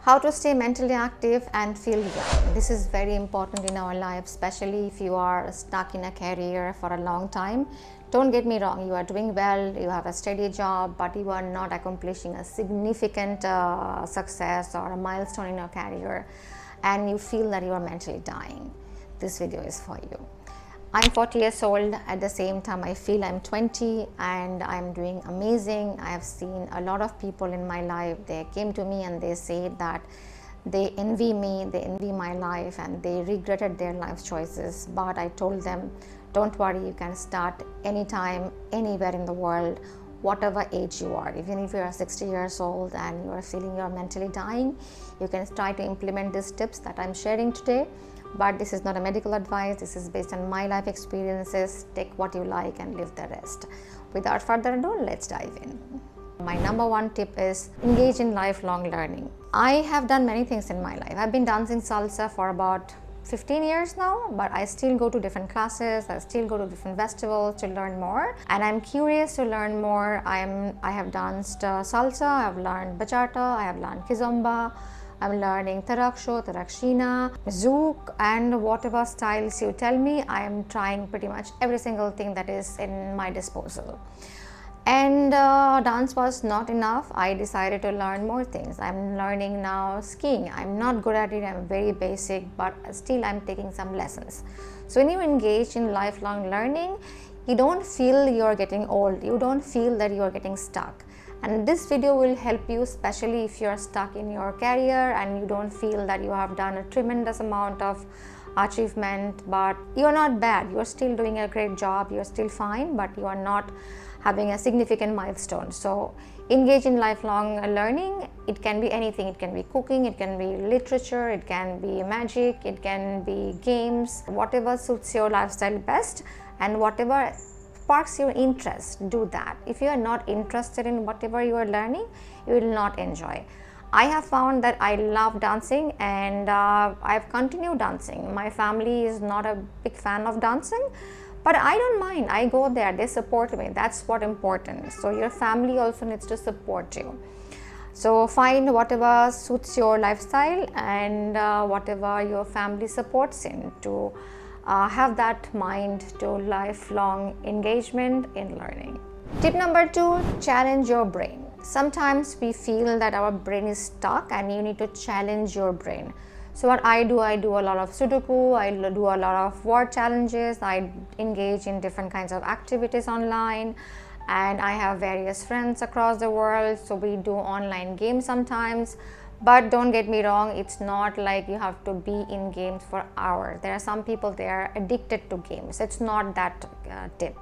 How to stay mentally active and feel young. This is very important in our life, especially if you are stuck in a career for a long time. Don't get me wrong, you are doing well, you have a steady job, but you are not accomplishing a significant success or a milestone in your career, and you feel that you are mentally dying. This video is for you. I'm 40 years old. At the same time, I feel I'm 20 and I'm doing amazing. I have seen a lot of people in my life. They came to me and they said that they envy me, they envy my life, and they regretted their life choices. But I told them, don't worry, you can start anytime, anywhere in the world, whatever age you are. Even if you are 60 years old and you are feeling you're mentally dying, you can try to implement these tips that I'm sharing today. But this is not a medical advice, this is based on my life experiences. Take what you like and leave the rest. Without further ado, let's dive in. My number one tip is engage in lifelong learning. I have done many things in my life. I've been dancing salsa for about 15 years now, but I still go to different classes, I still go to different festivals to learn more, and I'm curious to learn more. I have danced salsa, I've learned bachata, I have learned kizomba, I'm learning taraksho, tarakshina, zouk, and whatever styles you tell me, I am trying pretty much every single thing that is in my disposal. And dance was not enough. I decided to learn more things. I'm learning now skiing. I'm not good at it, I'm very basic, but still I'm taking some lessons. So when you engage in lifelong learning, you don't feel you're getting old, you don't feel that you're getting stuck. And this video will help you, especially if you're stuck in your career and you don't feel that you have done a tremendous amount of achievement, but you're not bad, you're still doing a great job, you're still fine, but you are not having a significant milestone. So engage in lifelong learning. It can be anything. It can be cooking, it can be literature, it can be magic, it can be games, whatever suits your lifestyle best and whatever sparks your interest, do that. If you are not interested in whatever you are learning, you will not enjoy. I have found that I love dancing and I've continued dancing. My family is not a big fan of dancing, but I don't mind. I go there, they support me. That's what important. So your family also needs to support you. So find whatever suits your lifestyle and whatever your family supports in to have that mind to lifelong engagement in learning. Tip number 2, challenge your brain. Sometimes we feel that our brain is stuck and you need to challenge your brain. So what I do a lot of Sudoku, I do a lot of word challenges, I engage in different kinds of activities online, and I have various friends across the world, so we do online games sometimes. But don't get me wrong, it's not like you have to be in games for hours. There are some people, they are addicted to games. It's not that tip.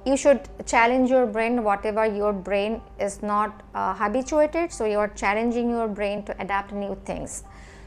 You should challenge your brain, whatever your brain is not habituated, so you are challenging your brain to adapt new things.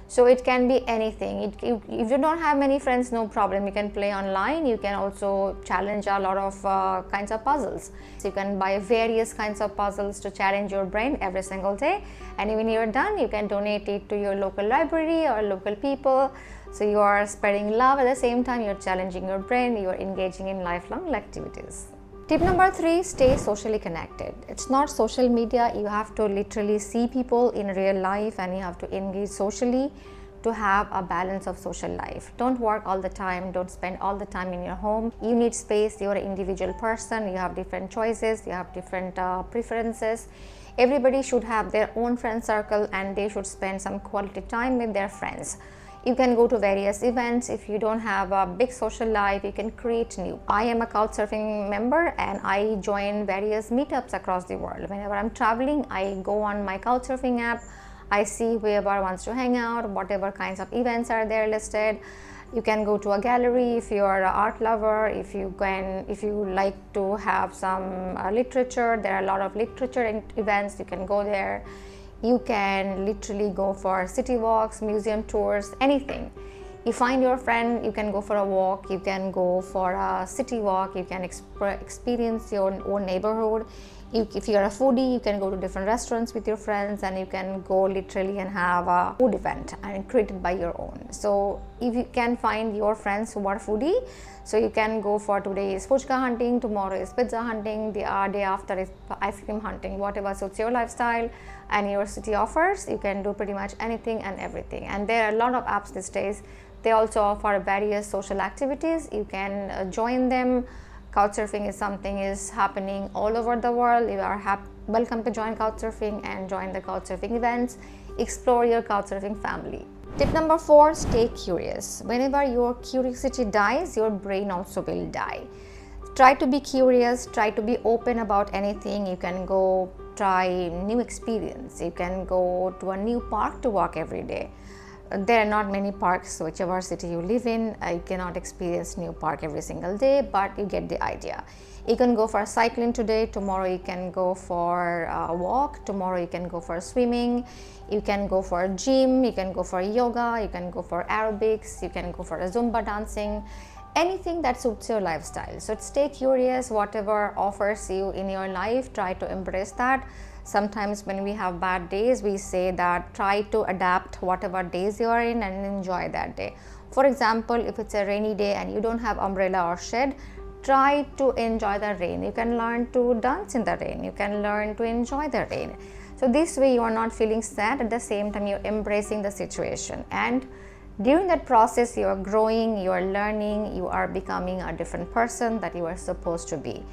So it can be anything. If you don't have many friends, no problem, you can play online. You can also challenge a lot of kinds of puzzles. So you can buy various kinds of puzzles to challenge your brain every single day, and when you're done, you can donate it to your local library or local people. So you are spreading love, at the same time you're challenging your brain, you're engaging in lifelong activities. Tip number 3, stay socially connected. It's not social media, you have to literally see people in real life and you have to engage socially to have a balance of social life. Don't work all the time, don't spend all the time in your home. You need space, you're an individual person, you have different choices, you have different preferences. Everybody should have their own friend circle and they should spend some quality time with their friends. You can go to various events. If you don't have a big social life, you can create new. I am a Couchsurfing member and I join various meetups across the world. Whenever I'm traveling, I go on my Couchsurfing app. I see whoever wants to hang out, whatever kinds of events are there listed. You can go to a gallery if you are an art lover. If you like to have some literature, there are a lot of literature events. You can go there. You can literally go for city walks, museum tours, anything. You find your friend, you can go for a walk, you can go for a city walk, you can experience your own neighborhood. If you're a foodie, you can go to different restaurants with your friends, and you can go literally and have a food event and created by your own. So if you can find your friends who are foodie, so you can go for today is puchka hunting, tomorrow is pizza hunting, the day after is ice cream hunting, whatever suits your lifestyle and your city offers. You can do pretty much anything and everything. And there are a lot of apps these days. They also offer various social activities. You can join them. Couchsurfing is something is happening all over the world. You are welcome to join Couchsurfing and join the Couchsurfing events. Explore your Couchsurfing family. Tip number 4, stay curious. Whenever your curiosity dies, your brain also will die. Try to be curious, try to be open about anything. You can go try new experience. You can go to a new park to walk every day. There are not many parks, whichever city you live in. You cannot experience new park every single day, but you get the idea. You can go for cycling today, tomorrow you can go for a walk, tomorrow you can go for swimming, you can go for a gym, you can go for yoga, you can go for aerobics, you can go for a Zumba dancing, anything that suits your lifestyle. So stay curious, whatever offers you in your life, try to embrace that. Sometimes when we have bad days, we say that try to adapt whatever days you are in and enjoy that day. For example, if it's a rainy day and you don't have umbrella or shade, try to enjoy the rain. You can learn to dance in the rain. You can learn to enjoy the rain. So this way you are not feeling sad, at the same time you're embracing the situation. And during that process, you are growing, you are learning, you are becoming a different person that you are supposed to be.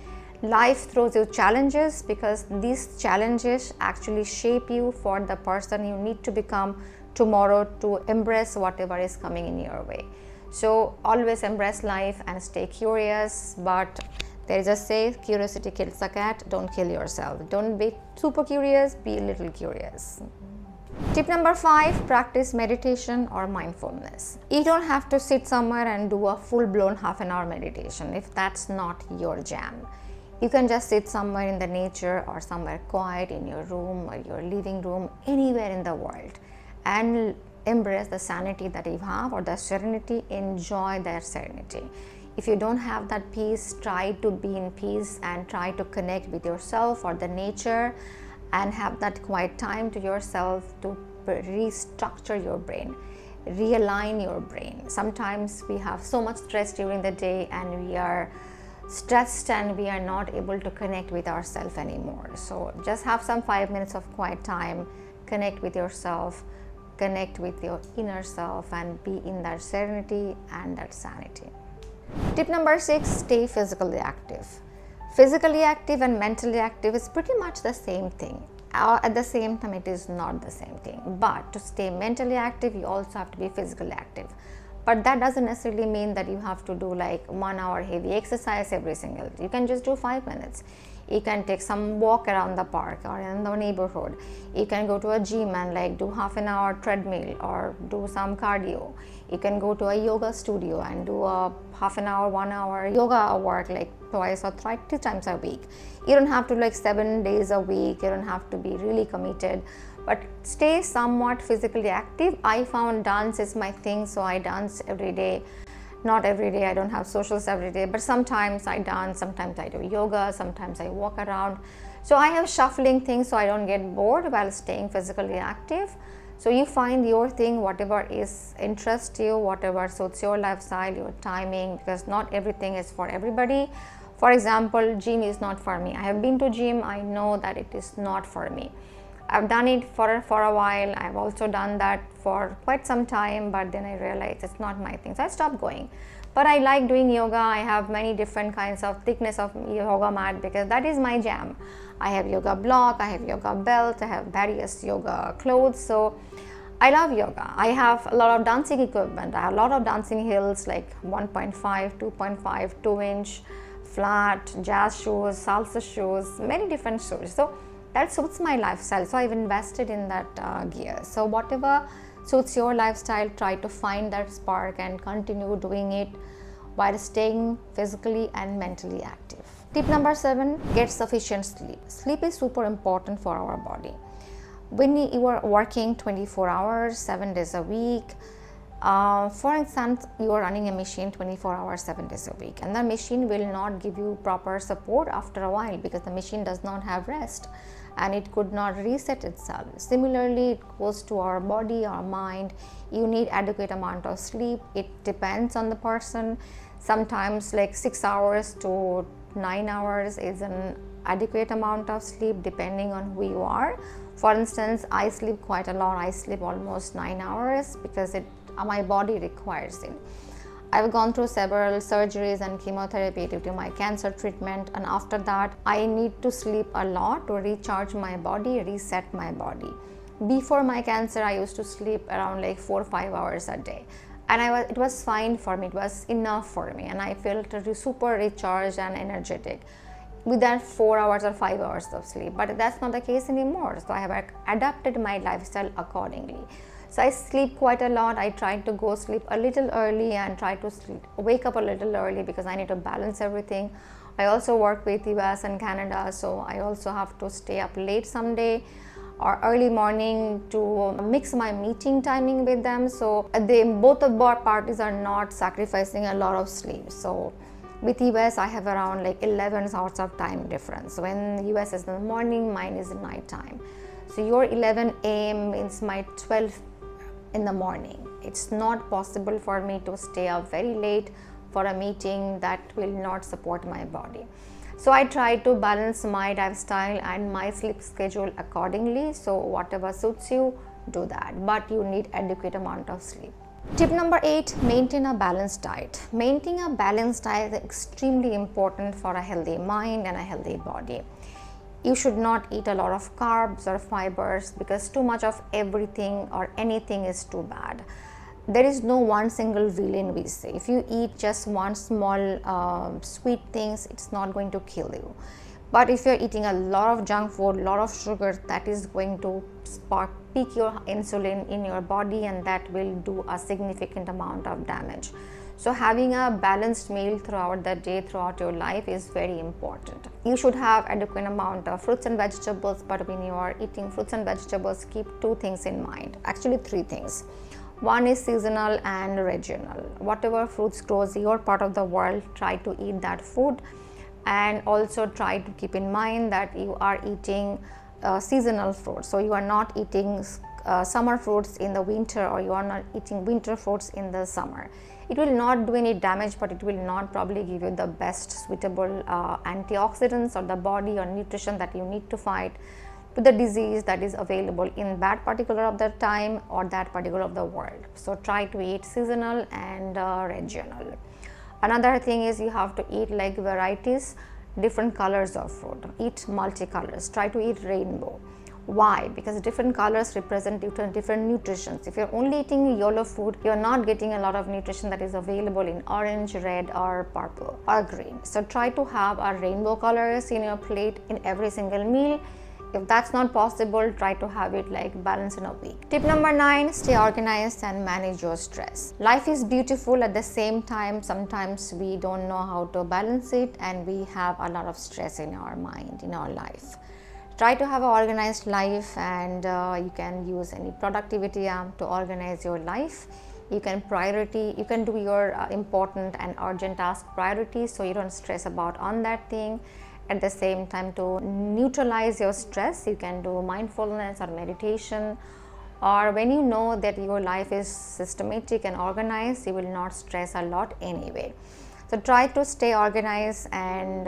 Life throws you challenges because these challenges actually shape you for the person you need to become tomorrow to embrace whatever is coming in your way. So always embrace life and stay curious, but there is a say, curiosity kills the cat, don't kill yourself. Don't be super curious, be a little curious. Tip number 5, practice meditation or mindfulness. You don't have to sit somewhere and do a full-blown half-an-hour meditation if that's not your jam. You can just sit somewhere in the nature or somewhere quiet in your room or your living room, anywhere in the world, and embrace the sanity that you have or the serenity. Enjoy that serenity. If you don't have that peace, try to be in peace and try to connect with yourself or the nature and have that quiet time to yourself to restructure your brain, realign your brain. Sometimes we have so much stress during the day and we are stressed and we are not able to connect with ourselves anymore. So just have some 5 minutes of quiet time, connect with yourself, connect with your inner self and be in that serenity and that sanity. Tip number 6, stay physically active. Physically active and mentally active is pretty much the same thing. At the same time, it is not the same thing. But to stay mentally active, you also have to be physically active. But that doesn't necessarily mean that you have to do like 1 hour heavy exercise every single day. You can just do 5 minutes. You can take some walk around the park or in the neighborhood. You can go to a gym and like do half an hour treadmill or do some cardio. You can go to a yoga studio and do a half an hour, 1 hour yoga work like twice or 2 times a week. You don't have to like 7 days a week. You don't have to be really committed, but stay somewhat physically active. I found dance is my thing, so I dance every day. Not every day, I don't have socials every day, but sometimes I dance, sometimes I do yoga, sometimes I walk around. So I have shuffling things so I don't get bored while staying physically active. So you find your thing, whatever is interests you, whatever suits your lifestyle, your timing, because not everything is for everybody. For example, gym is not for me. I have been to gym, I know that it is not for me. I've done it for a while. I've also done that for quite some time, but then I realized it's not my thing, so I stopped going. But I like doing yoga. I have many different kinds of thickness of yoga mat because that is my jam. I have yoga block, I have yoga belt, I have various yoga clothes. So I love yoga. I have a lot of dancing equipment. I have a lot of dancing heels like 1.5, 2.5, 2-inch, flat, jazz shoes, salsa shoes, many different shoes. So that suits my lifestyle, so I've invested in that gear. So whatever suits your lifestyle, try to find that spark and continue doing it while staying physically and mentally active. Tip number 7, get sufficient sleep. Sleep is super important for our body. When you are working 24 hours, 7 days a week, For instance, you are running a machine 24 hours 7 days a week, and the machine will not give you proper support after a while because the machine does not have rest and it could not reset itself. Similarly, it goes to our body, our mind. You need adequate amount of sleep. It depends on the person. Sometimes like 6 hours to 9 hours is an adequate amount of sleep depending on who you are. For instance, I sleep quite a lot. I sleep almost 9 hours because my body requires it. I've gone through several surgeries and chemotherapy due to my cancer treatment, and after that I need to sleep a lot to recharge my body, reset my body. Before my cancer, I used to sleep around like 4 or 5 hours a day, and it was fine for me. It was enough for me, and I felt super recharged and energetic with that 4 hours or 5 hours of sleep. But that's not the case anymore, so I have adapted my lifestyle accordingly. So I sleep quite a lot. I try to go sleep a little early and try to wake up a little early because I need to balance everything. I also work with US and Canada, so I also have to stay up late someday or early morning to mix my meeting timing with them. So both of our parties are not sacrificing a lot of sleep. So with US, I have around like 11 hours of time difference. When US is in the morning, mine is in night time. So your 11 a.m. means my 12 in the morning. It's not possible for me to stay up very late for a meeting. That will not support my body. So I try to balance my lifestyle and my sleep schedule accordingly. So whatever suits you, do that, but you need adequate amount of sleep. Tip number 8, maintain a balanced diet. Maintaining a balanced diet is extremely important for a healthy mind and a healthy body. You should not eat a lot of carbs or fibers because too much of everything or anything is too bad. There is no one single villain, we say. If you eat just one small sweet things, it's not going to kill you. But if you're eating a lot of junk food, a lot of sugar, that is going to peak your insulin in your body, and that will do a significant amount of damage. So having a balanced meal throughout the day, throughout your life is very important. You should have adequate amount of fruits and vegetables, but when you are eating fruits and vegetables, keep 2 things in mind. Actually 3 things. One is seasonal and regional. Whatever fruits grows in your part of the world, try to eat that food, and also try to keep in mind that you are eating seasonal fruits. So you are not eating summer fruits in the winter, or you are not eating winter fruits in the summer. It will not do any damage, but it will not probably give you the best suitable antioxidants or the body or nutrition that you need to fight to the disease that is available in that particular of the time or that particular of the world. So try to eat seasonal and regional. Another thing is you have to eat like varieties, different colors of food. Eat multicolors. Try to eat rainbow. Why? Because different colors represent different nutritions. If you're only eating yellow food, you're not getting a lot of nutrition that is available in orange, red, or purple or green. So try to have a rainbow colors in your plate in every single meal. If that's not possible, try to have it like balanced in a week. Tip number 9, stay organized and manage your stress. Life is beautiful, at the same time sometimes we don't know how to balance it, and we have a lot of stress in our mind, in our life. Try to have an organized life, and you can use any productivity app to organize your life. You can do your important and urgent task priorities, so you don't stress about on that thing. At the same time, to neutralize your stress, you can do mindfulness or meditation, or when you know that your life is systematic and organized, you will not stress a lot anyway. So try to stay organized and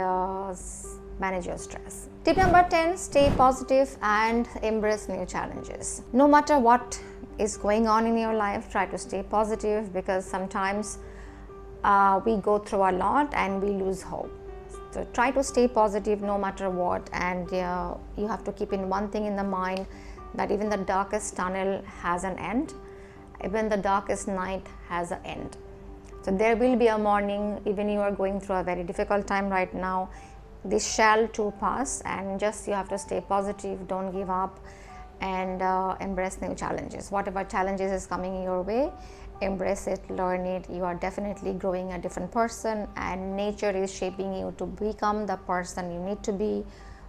manage your stress. Tip number 10, stay positive and embrace new challenges. No matter what is going on in your life, try to stay positive, because sometimes we go through a lot and we lose hope. So try to stay positive no matter what, and you have to keep in one thing in the mind, that even the darkest tunnel has an end, even the darkest night has an end. So there will be a morning. Even you are going through a very difficult time right now, this shall too pass, and just you have to stay positive, don't give up, and embrace new challenges. Whatever challenges is coming your way, embrace it, learn it. You are definitely growing a different person, and nature is shaping you to become the person you need to be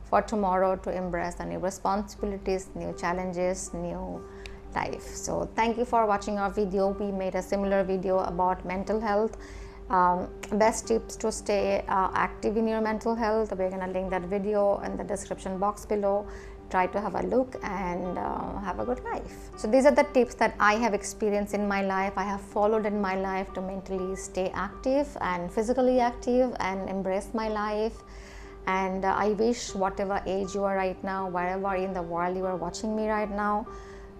for tomorrow, to embrace the new responsibilities, new challenges, new life. So thank you for watching our video. We made a similar video about mental health, best tips to stay active in your mental health. We're gonna link that video in the description box below. Try to have a look and have a good life. So these are the tips that I have experienced in my life, I have followed in my life to mentally stay active and physically active and embrace my life. And I wish whatever age you are right now, wherever in the world you are watching me right now,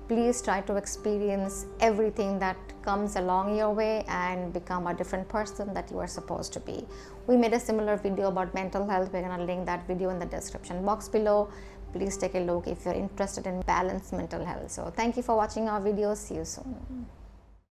please try to experience everything that comes along your way and become a different person that you are supposed to be. We made a similar video about mental health. We're gonna link that video in the description box below. Please take a look if you're interested in balanced mental health. So thank you for watching our video. See you soon.